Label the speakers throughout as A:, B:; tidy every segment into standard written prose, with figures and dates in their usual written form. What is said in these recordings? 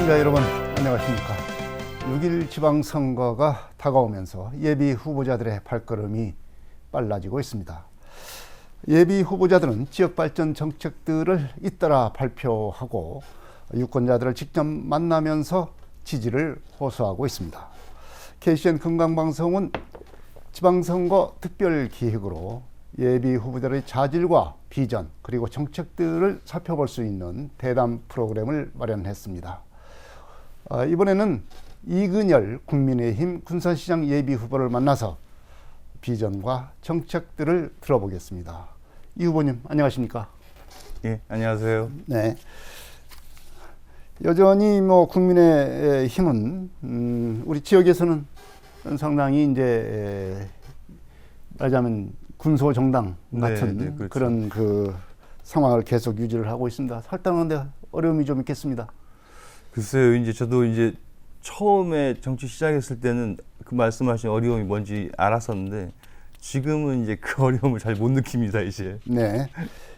A: 시청자 여러분 안녕하십니까. 6.1 지방선거가 다가오면서 예비 후보자들의 발걸음이 빨라지고 있습니다. 예비 후보자들은 지역발전 정책들을 잇따라 발표하고 유권자들을 직접 만나면서 지지를 호소하고 있습니다. KCN 건강방송은 지방선거 특별기획으로 예비 후보자의 자질과 비전 그리고 정책들을 살펴볼 수 있는 대담 프로그램을 마련했습니다. 이번에는 이근열 국민의힘 군산시장 예비 후보를 만나서 비전과 정책들을 들어보겠습니다. 이 후보님 안녕하십니까?
B: 예, 안녕하세요.
A: 네. 여전히 국민의힘은 우리 지역에서는 상당히 이제 말하자면 군소 정당 같은
B: 네, 그렇죠.
A: 그런 상황을 계속 유지를 하고 있습니다. 살당하는데 어려움이 좀 있겠습니다.
B: 글쎄요, 이제 저도 이제 처음에 정치 시작했을 때는 그 말씀하신 어려움이 뭔지 알았었는데 지금은 이제 그 어려움을 잘 못 느낍니다, 이제.
A: 네.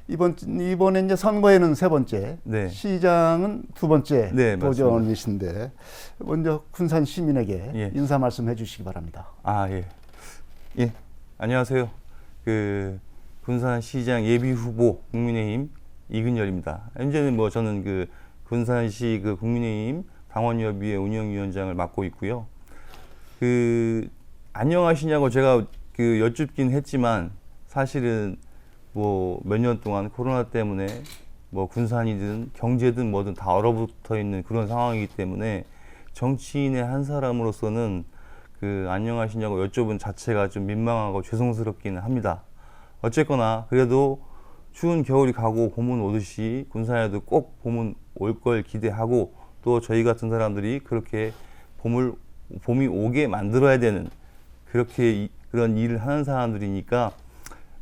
A: 이번에 이제 선거에는 세 번째,
B: 네.
A: 시장은 두 번째
B: 네,
A: 도전이신데 먼저 군산 시민에게
B: 예.
A: 인사 말씀해 주시기 바랍니다.
B: 아, 예. 예, 안녕하세요. 군산시장 예비 후보 국민의힘 이근열입니다. 현재는 저는 군산시 국민의힘 당원협의회 운영위원장을 맡고 있고요. 안녕하시냐고 제가 여쭙긴 했지만 사실은 몇 년 동안 코로나 때문에 군산이든 경제든 뭐든 다 얼어붙어 있는 그런 상황이기 때문에 정치인의 한 사람으로서는 안녕하시냐고 여쭤본 자체가 좀 민망하고 죄송스럽기는 합니다. 어쨌거나 그래도 추운 겨울이 가고 봄은 오듯이 군산에도 꼭 봄은 올 걸 기대하고 또 저희 같은 사람들이 그렇게 봄이 오게 만들어야 되는 그런 일을 하는 사람들이니까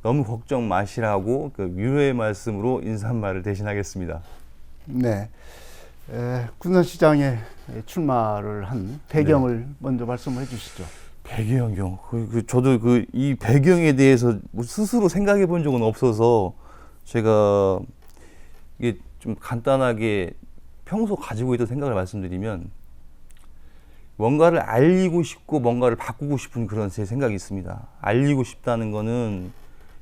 B: 너무 걱정 마시라고 위로의 말씀으로 인사말을 대신하겠습니다.
A: 네. 군산시장에 출마를 한 배경을
B: 네.
A: 먼저 말씀을 해주시죠.
B: 배경, 저도 이 배경에 대해서 스스로 생각해 본 적은 없어서 제가 이게 좀 간단하게 평소 가지고 있던 생각을 말씀드리면 뭔가를 알리고 싶고 뭔가를 바꾸고 싶은 그런 제 생각이 있습니다. 알리고 싶다는 거는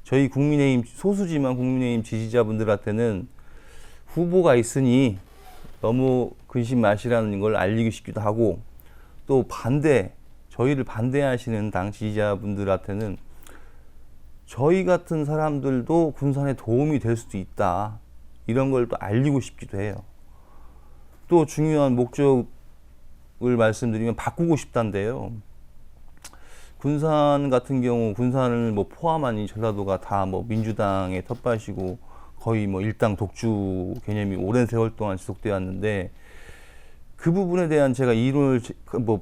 B: 저희 국민의힘 소수지만 국민의힘 지지자분들한테는 후보가 있으니 너무 근심 마시라는 걸 알리고 싶기도 하고 또 저희를 반대하시는 당 지지자분들한테는 저희 같은 사람들도 군산에 도움이 될 수도 있다. 이런 걸 또 알리고 싶기도 해요. 또 중요한 목적을 말씀드리면 바꾸고 싶다인데요. 군산 같은 경우 군산을 포함한 이 전라도가 다 민주당의 텃밭이고 거의 일당 독주 개념이 오랜 세월 동안 지속되어 왔는데 그 부분에 대한 제가 이론을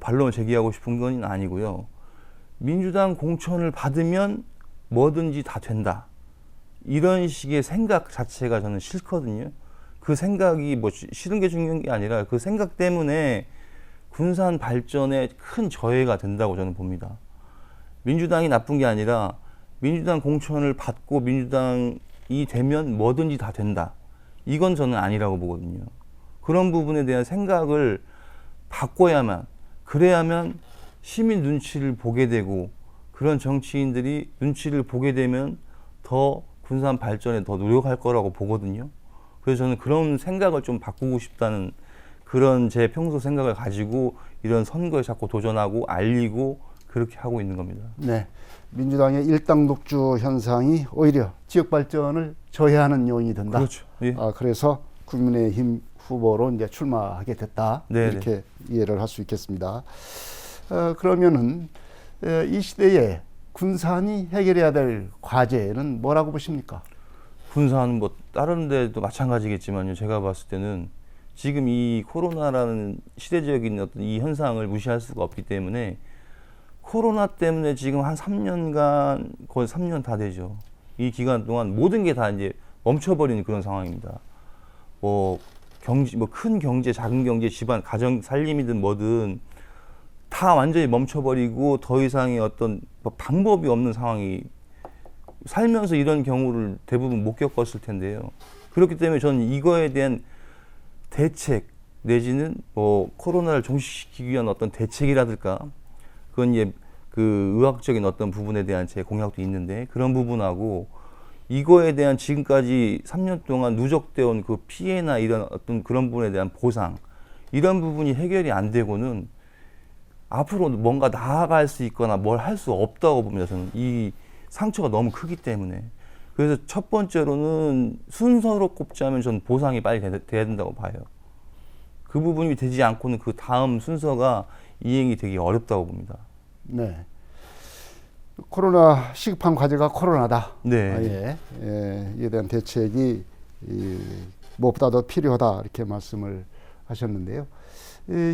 B: 반론을 제기하고 싶은 건 아니고요. 민주당 공천을 받으면 뭐든지 다 된다. 이런 식의 생각 자체가 저는 싫거든요. 그 생각이 싫은 게 중요한 게 아니라 그 생각 때문에 군산 발전에 큰 저해가 된다고 저는 봅니다. 민주당이 나쁜 게 아니라 민주당 공천을 받고 민주당이 되면 뭐든지 다 된다. 이건 저는 아니라고 보거든요. 그런 부분에 대한 생각을 바꿔야만, 그래야만 시민 눈치를 보게 되고 그런 정치인들이 눈치를 보게 되면 더 군산 발전에 더 노력할 거라고 보거든요. 그래서 저는 그런 생각을 좀 바꾸고 싶다는 그런 제 평소 생각을 가지고 이런 선거에 자꾸 도전하고 알리고 그렇게 하고 있는 겁니다.
A: 네. 민주당의 일당 독주 현상이 오히려 지역 발전을 저해하는 요인이 된다.
B: 그렇죠. 예.
A: 그래서 국민의힘 후보로 이제 출마하게 됐다.
B: 네네.
A: 이렇게 이해를 할 수 있겠습니다. 그러면은 이 시대에 군산이 해결해야 될 과제는 뭐라고 보십니까?
B: 군산 다른 데도 마찬가지겠지만요. 제가 봤을 때는 지금 이 코로나라는 시대적인 어떤 이 현상을 무시할 수가 없기 때문에 코로나 때문에 지금 한 3년간 거의 3년 다 되죠. 이 기간 동안 모든 게 다 이제 멈춰버리는 그런 상황입니다. 큰 경제, 작은 경제, 집안, 가정 살림이든 뭐든 다 완전히 멈춰버리고 더 이상의 어떤 방법이 없는 상황이 살면서 이런 경우를 대부분 못 겪었을 텐데요. 그렇기 때문에 저는 이거에 대한 대책, 내지는 뭐 코로나를 종식시키기 위한 어떤 대책이라든가 그건 이제 그 의학적인 어떤 부분에 대한 제 공약도 있는데 그런 부분하고 이거에 대한 지금까지 3년 동안 누적되어 온 그 피해나 이런 어떤 그런 부분에 대한 보상 이런 부분이 해결이 안 되고는 앞으로 뭔가 나아갈 수 있거나 뭘 할 수 없다고 봅니다. 저는 이 상처가 너무 크기 때문에. 그래서 첫 번째로는 순서로 꼽자면 전 보상이 빨리 돼야 된다고 봐요. 그 부분이 되지 않고는 그 다음 순서가 이행이 되게 어렵다고 봅니다.
A: 네. 코로나 시급한 과제가 코로나다.
B: 네.
A: 이에 대한 대책이 무엇보다도 필요하다 이렇게 말씀을 하셨는데요.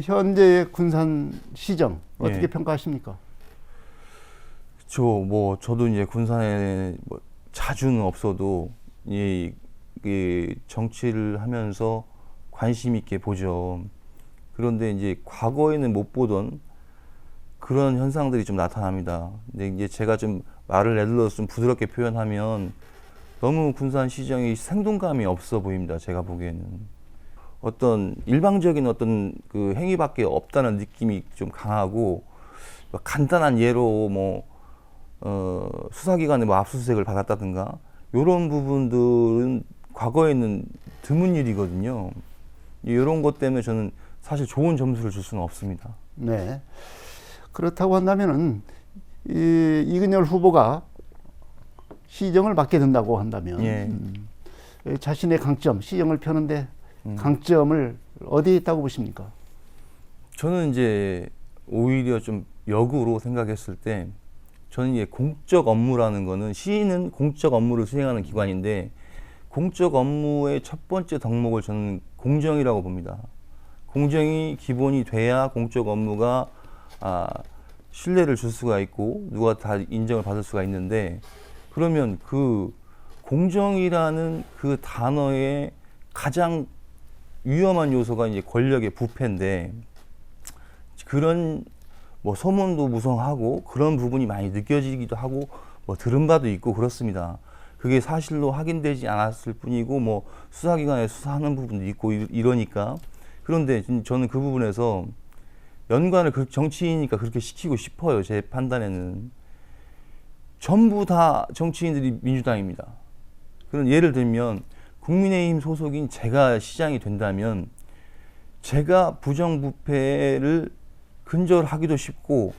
A: 현재의 군산 시정 어떻게
B: 예.
A: 평가하십니까?
B: 저도 이제 군산에 뭐 자주는 없어도 이 정치를 하면서 관심 있게 보죠. 그런데 이제 과거에는 못 보던 그런 현상들이 좀 나타납니다. 근데 이제 제가 좀 말을 에둘러서 좀 부드럽게 표현하면 너무 군산 시정이 생동감이 없어 보입니다. 제가 보기에는 어떤 일방적인 어떤 그 행위밖에 없다는 느낌이 좀 강하고 간단한 예로 뭐 수사기관에 뭐 압수수색을 받았다든가 이런 부분들은 과거에는 드문 일이거든요. 이런 것 때문에 저는 사실 좋은 점수를 줄 수는 없습니다.
A: 네. 그렇다고 한다면은 이근열 후보가 시정을 맡게 된다고 한다면
B: 예.
A: 자신의 강점, 시정을 펴는데 강점을 어디에 있다고 보십니까?
B: 저는 이제 오히려 좀 역으로 생각했을 때 저는 이제 공적 업무라는 거는 시는 공적 업무를 수행하는 기관인데 공적 업무의 첫 번째 덕목을 저는 공정이라고 봅니다. 공정이 기본이 돼야 공적 업무가 신뢰를 줄 수가 있고 누가 다 인정을 받을 수가 있는데 그러면 그 공정이라는 그 단어의 가장 위험한 요소가 이제 권력의 부패인데 그런 뭐 소문도 무성하고 그런 부분이 많이 느껴지기도 하고 뭐 들은 바도 있고 그렇습니다. 그게 사실로 확인되지 않았을 뿐이고 뭐 수사기관에 수사하는 부분도 있고 이러니까 그런데 저는 그 부분에서 연관을 정치인이니까 그렇게 시키고 싶어요. 제 판단에는 전부 다 정치인들이 민주당입니다. 그런 예를 들면 국민의힘 소속인 제가 시장이 된다면 제가 부정부패를 근절하기도 쉽고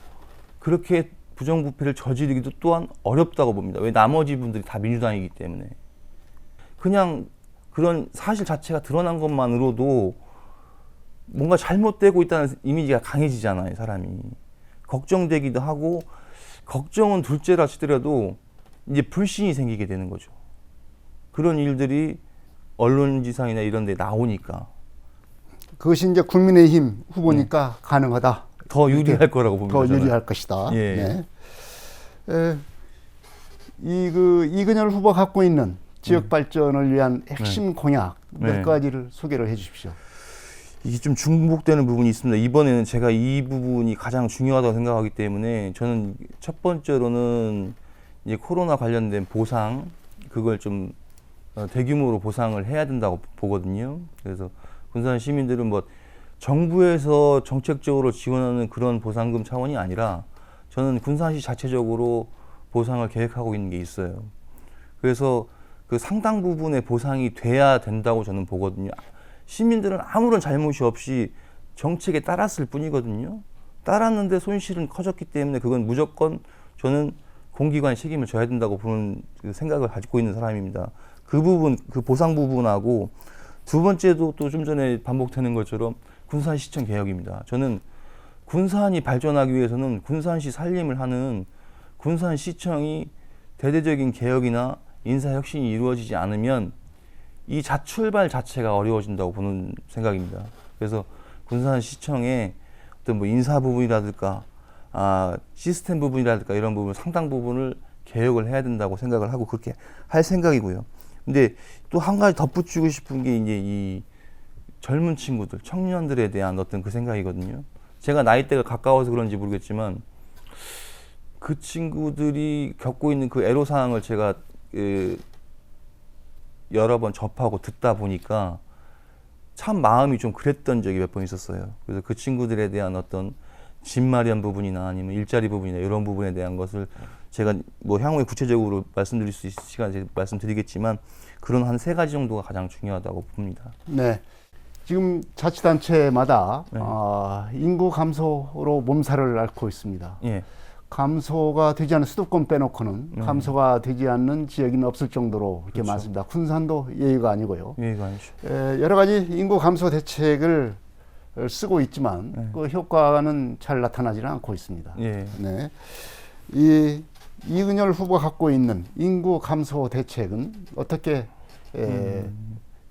B: 그렇게 부정부패를 저지르기도 또한 어렵다고 봅니다. 왜 나머지 분들이 다 민주당이기 때문에 그냥 그런 사실 자체가 드러난 것만으로도 뭔가 잘못되고 있다는 이미지가 강해지잖아요. 사람이 걱정되기도 하고 걱정은 둘째라 치더라도 이제 불신이 생기게 되는 거죠. 그런 일들이 언론지상이나 이런 데 나오니까
A: 그것이 이제 국민의힘 후보니까 가능하다.
B: 더 유리할 거라고 봅니다.
A: 더
B: 저는.
A: 유리할 것이다.
B: 예.
A: 네. 이근열 후보 갖고 있는 지역 발전을 위한 핵심 공약 몇 가지를 소개를 해주십시오.
B: 이게 좀 중복되는 부분이 있습니다. 이번에는 제가 이 부분이 가장 중요하다고 생각하기 때문에 저는 첫 번째로는 이제 코로나 관련된 보상 그걸 좀 대규모로 보상을 해야 된다고 보거든요. 그래서 군산 시민들은 뭐 정부에서 정책적으로 지원하는 그런 보상금 차원이 아니라 저는 군산시 자체적으로 보상을 계획하고 있는 게 있어요. 그래서 그 상당 부분의 보상이 돼야 된다고 저는 보거든요. 시민들은 아무런 잘못이 없이 정책에 따랐을 뿐이거든요. 따랐는데 손실은 커졌기 때문에 그건 무조건 저는 공기관이 책임을 져야 된다고 보는 그 생각을 가지고 있는 사람입니다. 그 부분, 그 보상 부분하고 두 번째도 또 좀 전에 반복되는 것처럼 군산시청 개혁입니다. 저는 군산이 발전하기 위해서는 군산시 살림을 하는 군산시청이 대대적인 개혁이나 인사혁신이 이루어지지 않으면 이 출발 자체가 어려워진다고 보는 생각입니다. 그래서 군산시청의 어떤 뭐 인사 부분이라든가 시스템 부분이라든가 이런 부분 상당 부분을 개혁을 해야 된다고 생각을 하고 그렇게 할 생각이고요. 근데 또 한 가지 덧붙이고 싶은 게 이제 이 젊은 친구들, 청년들에 대한 어떤 그 생각이거든요. 제가 나이대가 가까워서 그런지 모르겠지만 그 친구들이 겪고 있는 그 애로사항을 제가 여러 번 접하고 듣다 보니까 참 마음이 좀 그랬던 적이 몇 번 있었어요. 그래서 그 친구들에 대한 어떤 집 마련 부분이나 아니면 일자리 부분이나 이런 부분에 대한 것을 제가 뭐 향후에 구체적으로 말씀드릴 수 있을 시간에 말씀드리겠지만 그런 한 3가지 정도가 가장 중요하다고 봅니다.
A: 네. 지금 자치단체마다
B: 네.
A: 인구 감소로 몸살을 앓고 있습니다.
B: 예,
A: 감소가 되지 않는 수도권 빼놓고는
B: 네.
A: 감소가 되지 않는 지역이 없을 정도로 이렇게
B: 그렇죠.
A: 많습니다. 군산도 예외가 아니고요.
B: 이해가 아니죠.
A: 여러 가지 인구 감소 대책을 쓰고 있지만
B: 네.
A: 그 효과는 잘 나타나지는 않고 있습니다.
B: 예.
A: 네. 이은열 후보가 갖고 있는 인구 감소 대책은 어떻게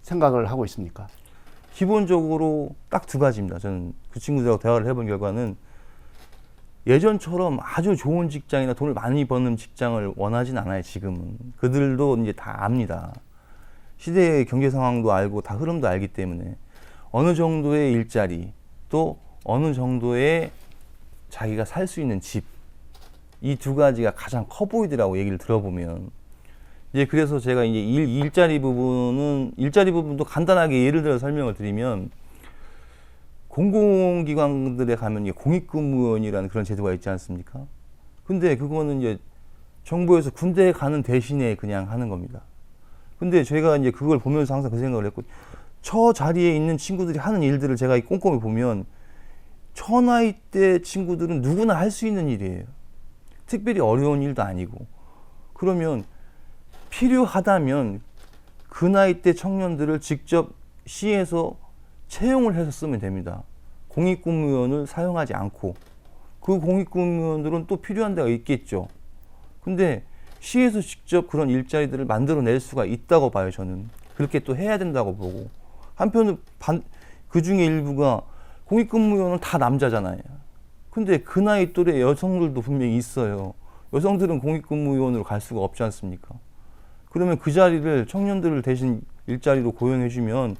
A: 생각을 하고 있습니까?
B: 기본적으로 딱 2가지입니다. 저는 그 친구들하고 대화를 해본 결과는 예전처럼 아주 좋은 직장이나 돈을 많이 버는 직장을 원하진 않아요. 지금은 그들도 이제 다 압니다. 시대의 경제 상황도 알고 다 흐름도 알기 때문에 어느 정도의 일자리 또 어느 정도의 자기가 살 수 있는 집, 이 2가지가 가장 커 보이더라고 얘기를 들어보면. 이제 그래서 제가 이제 일자리 부분도 간단하게 예를 들어 설명을 드리면, 공공기관들에 가면 이게 공익근무원이라는 그런 제도가 있지 않습니까? 근데 그거는 이제 정부에서 군대에 가는 대신에 그냥 하는 겁니다. 근데 제가 이제 그걸 보면서 항상 그 생각을 했고, 저 자리에 있는 친구들이 하는 일들을 제가 꼼꼼히 보면 저 나이 때 친구들은 누구나 할 수 있는 일이에요. 특별히 어려운 일도 아니고. 그러면 필요하다면 그 나이 때 청년들을 직접 시에서 채용을 해서 쓰면 됩니다. 공익근무원을 사용하지 않고. 그 공익근무원들은 또 필요한 데가 있겠죠. 근데 시에서 직접 그런 일자리들을 만들어낼 수가 있다고 봐요. 저는 그렇게 또 해야 된다고 보고, 한편으로 그 중에 일부가 공익근무원은 다 남자잖아요. 근데 그 나이 또래 여성들도 분명히 있어요. 여성들은 공익근무원으로 갈 수가 없지 않습니까? 그러면 그 자리를 청년들을 대신 일자리로 고용해주면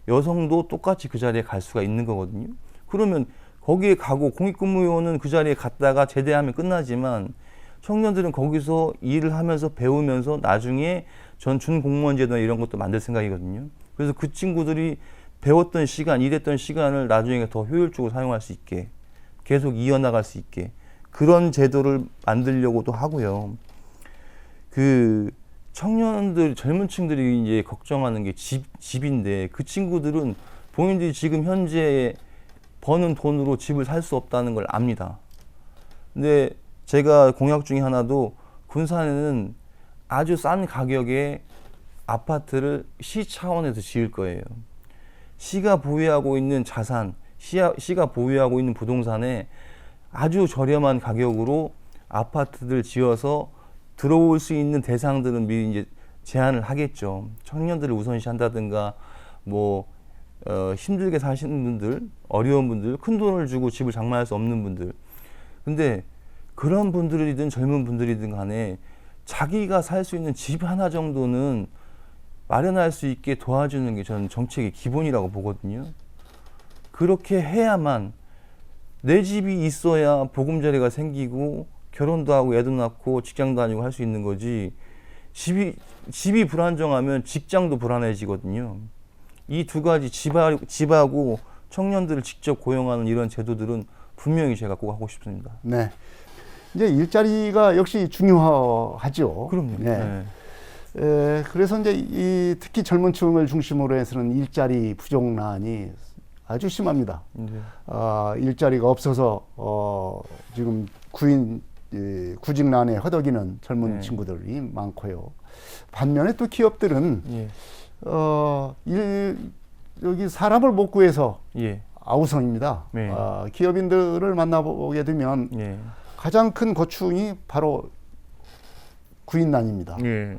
B: 여성도 똑같이 그 자리에 갈 수가 있는 거거든요. 그러면 거기에 가고 공익근무원은 그 자리에 갔다가 제대하면 끝나지만 청년들은 거기서 일을 하면서 배우면서 나중에 전 준공무원 제도나 이런 것도 만들 생각이거든요. 그래서 그 친구들이 배웠던 시간, 일했던 시간을 나중에 더 효율적으로 사용할 수 있게, 계속 이어나갈 수 있게 그런 제도를 만들려고도 하고요. 그 청년들, 젊은 층들이 이제 걱정하는 게 집인데, 그 친구들은 본인들이 지금 현재 버는 돈으로 집을 살 수 없다는 걸 압니다. 근데 제가 공약 중에 하나도 군산에는 아주 싼 가격에 아파트를 시 차원에서 지을 거예요. 시가 보유하고 있는 자산, 시가 보유하고 있는 부동산에 아주 저렴한 가격으로 아파트들 지어서 들어올 수 있는 대상들은 미리 이제 제한을 하겠죠. 청년들을 우선시한다든가, 뭐 힘들게 사시는 분들, 어려운 분들, 큰 돈을 주고 집을 장만할 수 없는 분들. 근데 그런 분들이든 젊은 분들이든 간에 자기가 살 수 있는 집 하나 정도는 마련할 수 있게 도와주는 게 저는 정책의 기본이라고 보거든요. 그렇게 해야만, 내 집이 있어야 보금자리가 생기고 결혼도 하고 애도 낳고 직장도 다니고 할 수 있는 거지, 집이 불안정하면 직장도 불안해지거든요. 이 2가지, 집하고 청년들을 직접 고용하는 이런 제도들은 분명히 제가 꼭 하고 싶습니다.
A: 네. 이제 일자리가 역시 중요하죠.
B: 그럼요.
A: 네. 그래서 이제 특히 젊은 층을 중심으로 해서는 일자리 부족난이 아주 심합니다.
B: 네.
A: 일자리가 없어서 지금 구직난에 허덕이는 젊은
B: 네.
A: 친구들이 많고요. 반면에 또 기업들은
B: 예.
A: 여기 사람을 못 구해서
B: 예.
A: 아우성입니다.
B: 네.
A: 기업인들을 만나보게 되면
B: 예.
A: 가장 큰 고충이 바로 구인난입니다.
B: 예.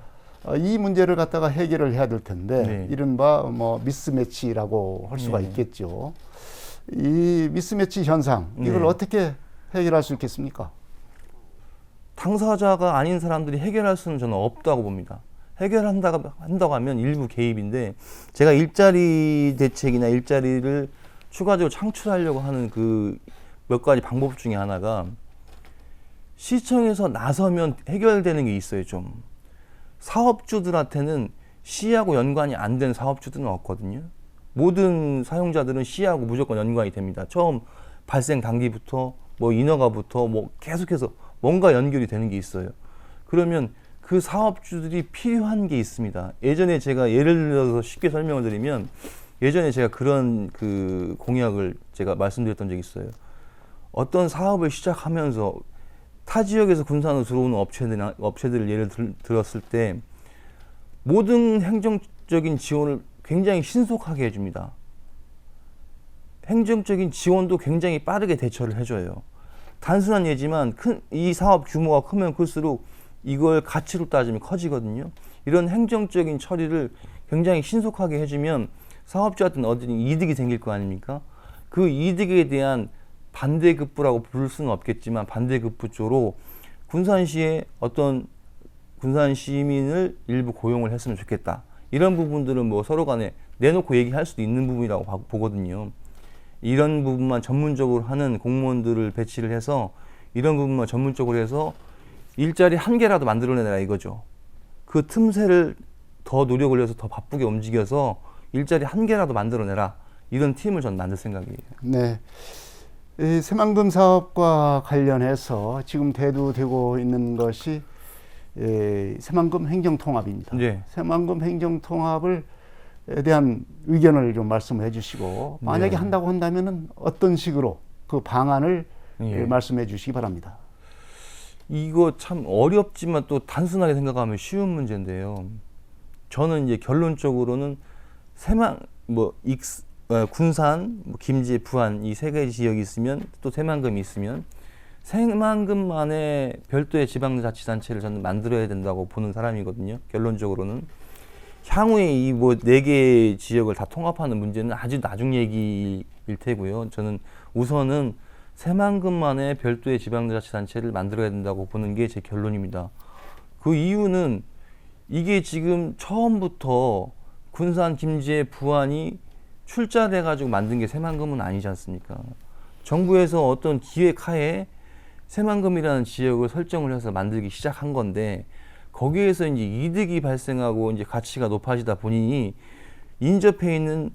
A: 이 문제를 갖다가 해결을 해야 될 텐데,
B: 네.
A: 이른바 뭐 미스매치라고 할 수가
B: 네.
A: 있겠죠. 이 미스매치 현상, 이걸
B: 네.
A: 어떻게 해결할 수 있겠습니까?
B: 당사자가 아닌 사람들이 해결할 수는 저는 없다고 봅니다. 해결한다고 하면 일부 개입인데, 제가 일자리 대책이나 일자리를 추가적으로 창출하려고 하는 그 몇 가지 방법 중에 하나가, 시청에서 나서면 해결되는 게 있어요. 좀 사업주들한테는 시하고 연관이 안 된 사업주들은 없거든요. 모든 사용자들은 C하고 무조건 연관이 됩니다. 처음 발생 단기부터 뭐 인허가부터 뭐 계속해서 뭔가 연결이 되는 게 있어요. 그러면 그 사업주들이 필요한 게 있습니다. 예전에 제가 예를 들어서 쉽게 설명을 드리면, 예전에 제가 그런 그 공약을 제가 말씀드렸던 적이 있어요. 어떤 사업을 시작하면서 타 지역에서 군산으로 들어오는 업체들을 예를 들었을 때 모든 행정적인 지원을 굉장히 신속하게 해줍니다. 행정적인 지원도 굉장히 빠르게 대처를 해줘요. 단순한 예지만 이 사업 규모가 크면 클수록 이걸 가치로 따지면 커지거든요. 이런 행정적인 처리를 굉장히 신속하게 해주면 사업자한테는 어떤 이득이 생길 거 아닙니까? 그 이득에 대한 반대급부라고 부를 수는 없겠지만 반대급부조로 군산시에 어떤 군산 시민을 일부 고용을 했으면 좋겠다. 이런 부분들은 뭐 서로 간에 내놓고 얘기할 수도 있는 부분이라고 보거든요. 이런 부분만 전문적으로 하는 공무원들을 배치를 해서 이런 부분만 전문적으로 해서 일자리 한 개라도 만들어내라 이거죠. 그 틈새를 더 노력을 해서 더 바쁘게 움직여서 일자리 한 개라도 만들어내라. 이런 팀을 전 만들 생각이에요.
A: 네. 이 새만금 사업과 관련해서 지금 대두되고 있는 것이 새만금 행정통합입니다.
B: 네.
A: 새만금 행정통합에 대한 의견을 좀 말씀해 주시고, 만약에
B: 네.
A: 한다고 한다면은 어떤 식으로 그 방안을
B: 예.
A: 말씀해 주시기 바랍니다.
B: 이거 참 어렵지만 또 단순하게 생각하면 쉬운 문제인데요. 저는 이제 결론적으로는 군산, 김제, 부안 이 세 가지 지역이 있으면 또 새만금이 있으면 새만금만의 별도의 지방자치단체를 저는 만들어야 된다고 보는 사람이거든요. 결론적으로는 향후에 이 뭐 네 개 지역을 다 통합하는 문제는 아주 나중 얘기일 테고요. 저는 우선은 새만금만의 별도의 지방자치단체를 만들어야 된다고 보는 게 제 결론입니다. 그 이유는 이게 지금 처음부터 군산, 김제, 부안이 출자를 해가지고 만든 게 새만금은 아니지 않습니까? 정부에서 어떤 기획하에 새만금이라는 지역을 설정을 해서 만들기 시작한 건데, 거기에서 이제 이득이 발생하고 이제 가치가 높아지다 보니 인접해 있는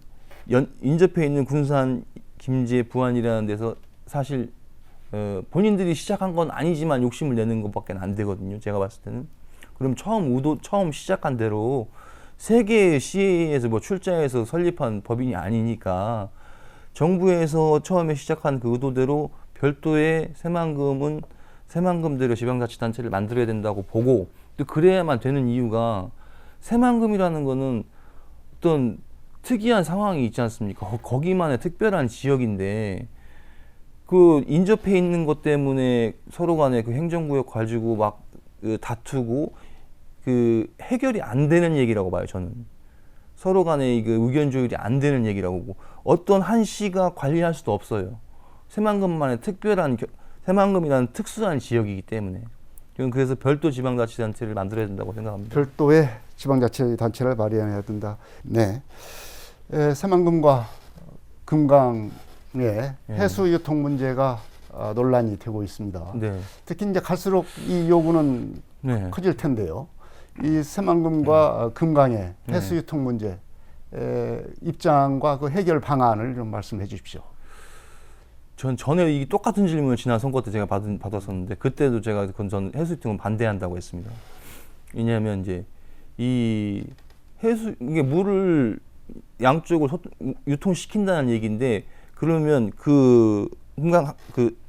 B: 군산, 김제, 부안이라는 데서 사실 본인들이 시작한 건 아니지만 욕심을 내는 것밖에 안 되거든요. 제가 봤을 때는. 그럼 처음 시작한 대로 세 개의 시에서 뭐 출자해서 설립한 법인이 아니니까 정부에서 처음에 시작한 그 의도대로 별도의 새만금대로 지방자치단체를 만들어야 된다고 보고, 또 그래야만 되는 이유가 새만금이라는 거는 어떤 특이한 상황이 있지 않습니까? 거기만의 특별한 지역인데 그 인접해 있는 것 때문에 서로 간에 그 행정구역 가지고 막 다투고 그 해결이 안 되는 얘기라고 봐요. 저는 서로 간에 그 의견 조율이 안 되는 얘기라고 보고, 어떤 한 시가 관리할 수도 없어요. 새만금만의 새만금이라는 특수한 지역이기 때문에 저는 그래서 별도 지방자치단체를 만들어야 된다고 생각합니다.
A: 별도의 지방자치단체를 마련해야 된다. 네. 새만금과 금강의 해수 유통 문제가 논란이 되고 있습니다.
B: 네.
A: 특히 이제 갈수록 이 요구는
B: 네.
A: 커질 텐데요. 이 새만금과 금강의 해수 유통 문제 입장과 그 해결 방안을 좀 말씀해 주십시오.
B: 전 전에 이 똑같은 질문을 지난 선거 때 제가 받았었는데, 그때도 제가 전 해수 유통은 반대한다고 했습니다. 왜냐하면 이제 이게 물을 양쪽을 유통시킨다는 얘기인데, 그러면 그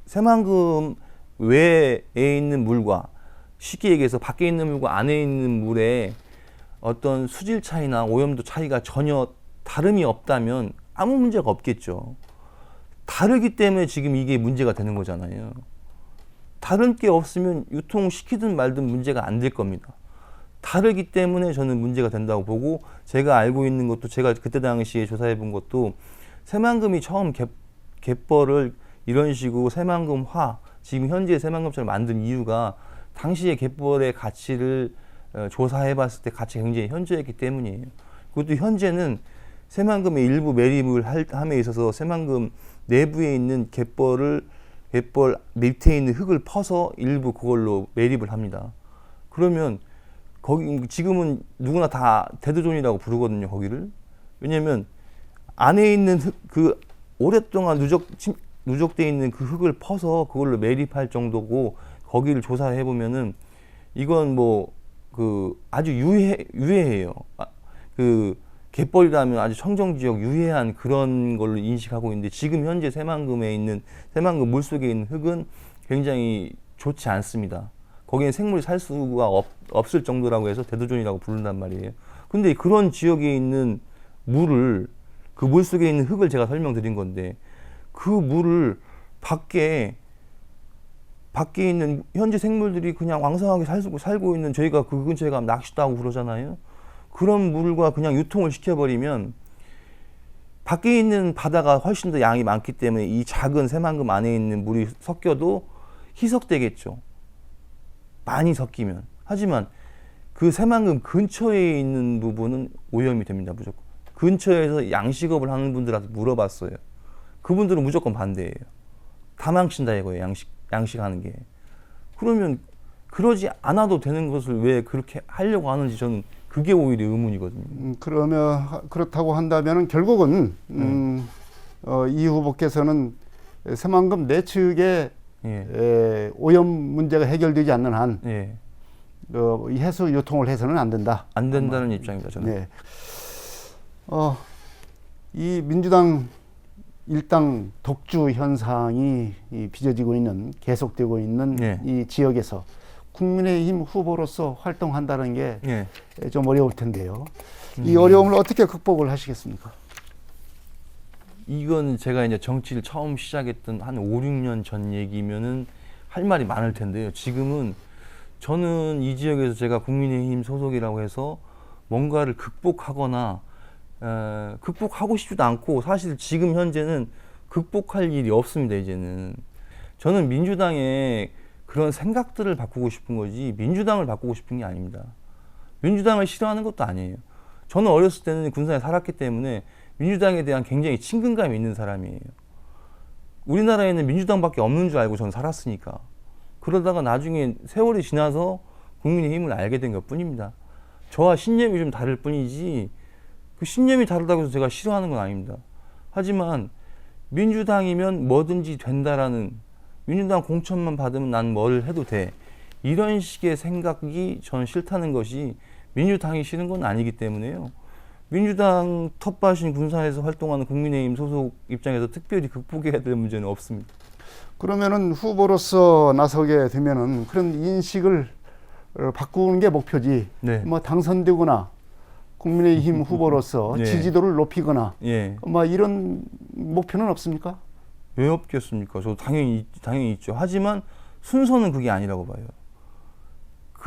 B: 새만금 외에 있는 물과, 쉽게 얘기해서 밖에 있는 물과 안에 있는 물에 어떤 수질 차이나 오염도 차이가 전혀 다름이 없다면 아무 문제가 없겠죠. 다르기 때문에 지금 이게 문제가 되는 거잖아요. 다른 게 없으면 유통시키든 말든 문제가 안 될 겁니다. 다르기 때문에 저는 문제가 된다고 보고, 제가 알고 있는 것도, 제가 그때 당시에 조사해 본 것도, 새만금이 처음 갯벌을 이런 식으로 새만금화, 지금 현재 새만금처럼 만든 이유가 당시에 갯벌의 가치를 조사해 봤을 때 가치가 굉장히 현저했기 때문이에요. 그것도 현재는 새만금의 일부 매립을 함에 있어서 새만금 내부에 있는 갯벌 밑에 있는 흙을 퍼서 일부 그걸로 매립을 합니다. 그러면 거기 지금은 누구나 다 데드존이라고 부르거든요, 거기를. 왜냐면 안에 있는 그 오랫동안 누적돼 있는 그 흙을 퍼서 그걸로 매립할 정도고, 거기를 조사를 해보면은 이건 뭐 그 아주 유해해요. 그 갯벌이라면 아주 청정지역 유해한 그런 걸로 인식하고 있는데, 지금 현재 새만금에 있는 새만금 물속에 있는 흙은 굉장히 좋지 않습니다. 거기에 생물이 살 수가 없을 정도라고 해서 대도존이라고 부른단 말이에요. 근데 그런 지역에 있는 물을, 그 물속에 있는 흙을 제가 설명드린 건데, 그 물을 밖에 있는 현지 생물들이 그냥 왕성하게 살고 있는, 저희가 그 근처에 가면 낚시도 하고 그러잖아요. 그런 물과 그냥 유통을 시켜버리면 밖에 있는 바다가 훨씬 더 양이 많기 때문에 이 작은 새만금 안에 있는 물이 섞여도 희석되겠죠. 많이 섞이면. 하지만 그 새만금 근처에 있는 부분은 오염이 됩니다. 무조건. 근처에서 양식업을 하는 분들한테 물어봤어요. 그분들은 무조건 반대예요. 다 망친다 이거예요. 양식하는 게. 그러면 그러지 않아도 되는 것을 왜 그렇게 하려고 하는지 저는 그게 오히려 의문이거든요.
A: 그러면 그렇다고 한다면 결국은 이 후보께서는 새만금 내측의 오염 문제가 해결되지 않는 한 이 해수 유통을 해서는 안 된다.
B: 안 된다는 입장입니다. 저는.
A: 네. 이 민주당 일당 독주 현상이 빚어지고 있는, 계속되고 있는 이 지역에서 국민의힘 후보로서 활동한다는 게 좀 어려울 텐데요. 이 어려움을 어떻게 극복을 하시겠습니까?
B: 이건 제가 이제 정치를 처음 시작했던 한 5, 6년 전 얘기면은 할 말이 많을 텐데요. 지금은 저는 이 지역에서 제가 국민의힘 소속이라고 해서 뭔가를 극복하거나 극복하고 싶지도 않고, 사실 지금 현재는 극복할 일이 없습니다. 이제는 저는 민주당의 그런 생각들을 바꾸고 싶은 거지 민주당을 바꾸고 싶은 게 아닙니다. 민주당을 싫어하는 것도 아니에요. 저는 어렸을 때는 군산에 살았기 때문에 민주당에 대한 굉장히 친근감이 있는 사람이에요. 우리나라에는 민주당밖에 없는 줄 알고 저는 살았으니까. 그러다가 나중에 세월이 지나서 국민의힘을 알게 된 것뿐입니다. 저와 신념이 좀 다를 뿐이지 그 신념이 다르다고 해서 제가 싫어하는 건 아닙니다. 하지만 민주당이면 뭐든지 된다라는, 민주당 공천만 받으면 난 뭘 해도 돼, 이런 식의 생각이 저는 싫다는 것이 민주당이 싫은 건 아니기 때문에요. 민주당 텃밭인 군산에서 활동하는 국민의힘 소속 입장에서 특별히 극복해야 될 문제는 없습니다.
A: 그러면은 후보로서 나서게 되면은 그런 인식을 바꾸는 게 목표지. 뭐 당선되거나 국민의힘 후보로서 지지도를 높이거나 뭐 이런 목표는 없습니까?
B: 왜 없겠습니까? 저 당연히 있죠. 하지만 순서는 그게 아니라고 봐요.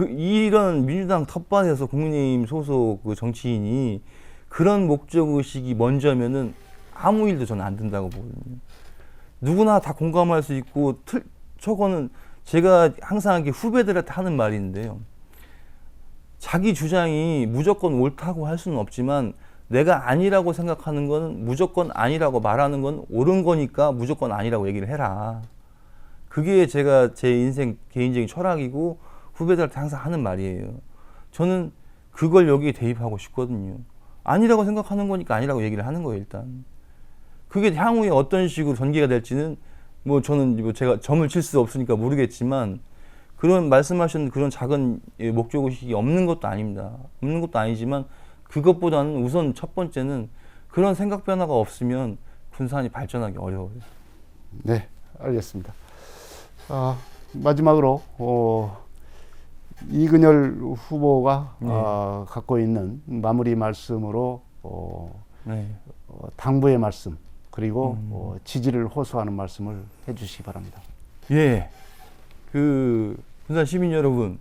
B: 이런 민주당 텃밭에서 국민의힘 소속 그 정치인이 그런 목적 의식이 먼저면은 아무 일도 저는 안 된다고 보거든요. 누구나 다 공감할 수 있고, 저거는 제가 항상 이렇게 후배들한테 하는 말인데요. 자기 주장이 무조건 옳다고 할 수는 없지만 내가 아니라고 생각하는 건 무조건 아니라고 말하는 건 옳은 거니까 무조건 아니라고 얘기를 해라. 그게 제가 제 인생 개인적인 철학이고 후배들한테 항상 하는 말이에요. 저는 그걸 여기에 대입하고 싶거든요. 아니라고 생각하는 거니까 아니라고 얘기를 하는 거예요, 일단. 그게 향후에 어떤 식으로 전개가 될지는 뭐 저는 뭐 제가 점을 칠 수 없으니까 모르겠지만, 그런 말씀하신 그런 작은 목적의식이 없는 것도 아닙니다. 없는 것도 아니지만 그것보다는 우선 첫 번째는 그런 생각 변화가 없으면 군산이 발전하기 어려워요.
A: 네, 알겠습니다. 마지막으로 이근열 후보가 갖고 있는 마무리 말씀으로 당부의 말씀, 그리고 지지를 호소하는 말씀을 해주시기 바랍니다.
B: 예, 그 군산 시민 여러분,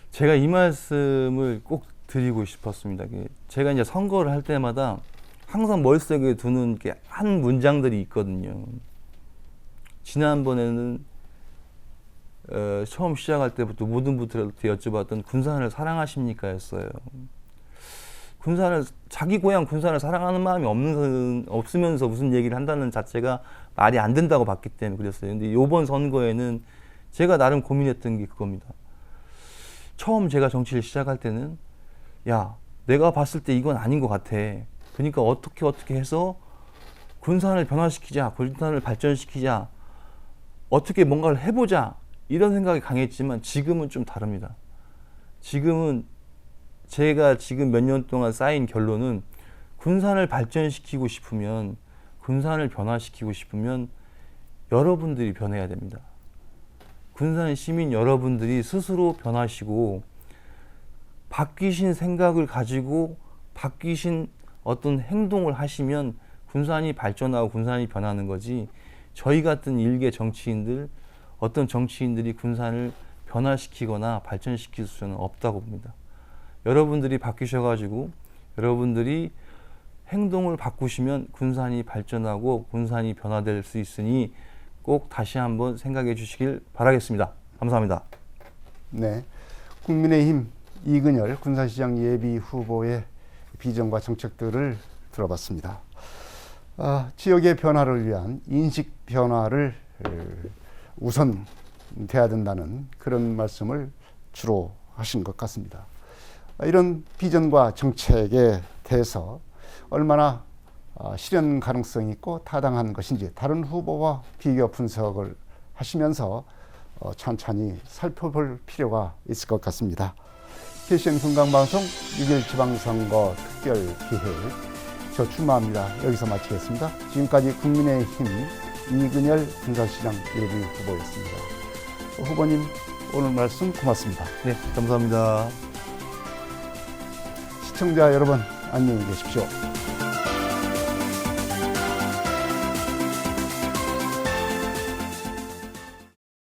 B: 제가 이 말씀을 꼭 드리고 싶었습니다. 제가 이제 선거를 할 때마다 항상 머릿속에 두는 게 한 문장들이 있거든요. 지난번에는 처음 시작할 때부터 모든 분들한테 여쭤봤던 군산을 사랑하십니까? 였어요. 군산을, 자기 고향 군산을 사랑하는 마음이 없으면서 무슨 얘기를 한다는 자체가 말이 안 된다고 봤기 때문에 그랬어요. 근데 이번 선거에는 제가 나름 고민했던 게 그겁니다. 처음 제가 정치를 시작할 때는 야, 내가 봤을 때 이건 아닌 것 같아. 그러니까 어떻게 해서 군산을 변화시키자, 군산을 발전시키자, 어떻게 뭔가를 해보자 이런 생각이 강했지만 지금은 좀 다릅니다. 지금은 제가 지금 몇 년 동안 쌓인 결론은 군산을 발전시키고 싶으면, 군산을 변화시키고 싶으면 여러분들이 변해야 됩니다. 군산 시민 여러분들이 스스로 변하시고 바뀌신 생각을 가지고 바뀌신 어떤 행동을 하시면 군산이 발전하고 군산이 변하는 거지, 저희 같은 일개 정치인들, 어떤 정치인들이 군산을 변화시키거나 발전시킬 수는 없다고 봅니다. 여러분들이 바뀌셔가지고 여러분들이 행동을 바꾸시면 군산이 발전하고 군산이 변화될 수 있으니 꼭 다시 한번 생각해 주시길 바라겠습니다. 감사합니다.
A: 네, 국민의힘 이근열 군산시장 예비 후보의 비전과 정책들을 들어봤습니다. 지역의 변화를 위한 인식 변화를 우선 돼야 된다는 그런 말씀을 주로 하신 것 같습니다. 이런 비전과 정책에 대해서 얼마나 실현 가능성이 있고 타당한 것인지 다른 후보와 비교 분석을 하시면서 천천히 살펴볼 필요가 있을 것 같습니다. KCN 금강방송 6.1 지방선거 특별기획 저 출마합니다. 여기서 마치겠습니다. 지금까지 국민의힘 이근열 군산시장 예비 후보였습니다. 후보님 오늘 말씀 고맙습니다.
B: 네, 감사합니다.
A: 시청자 여러분 안녕히 계십시오.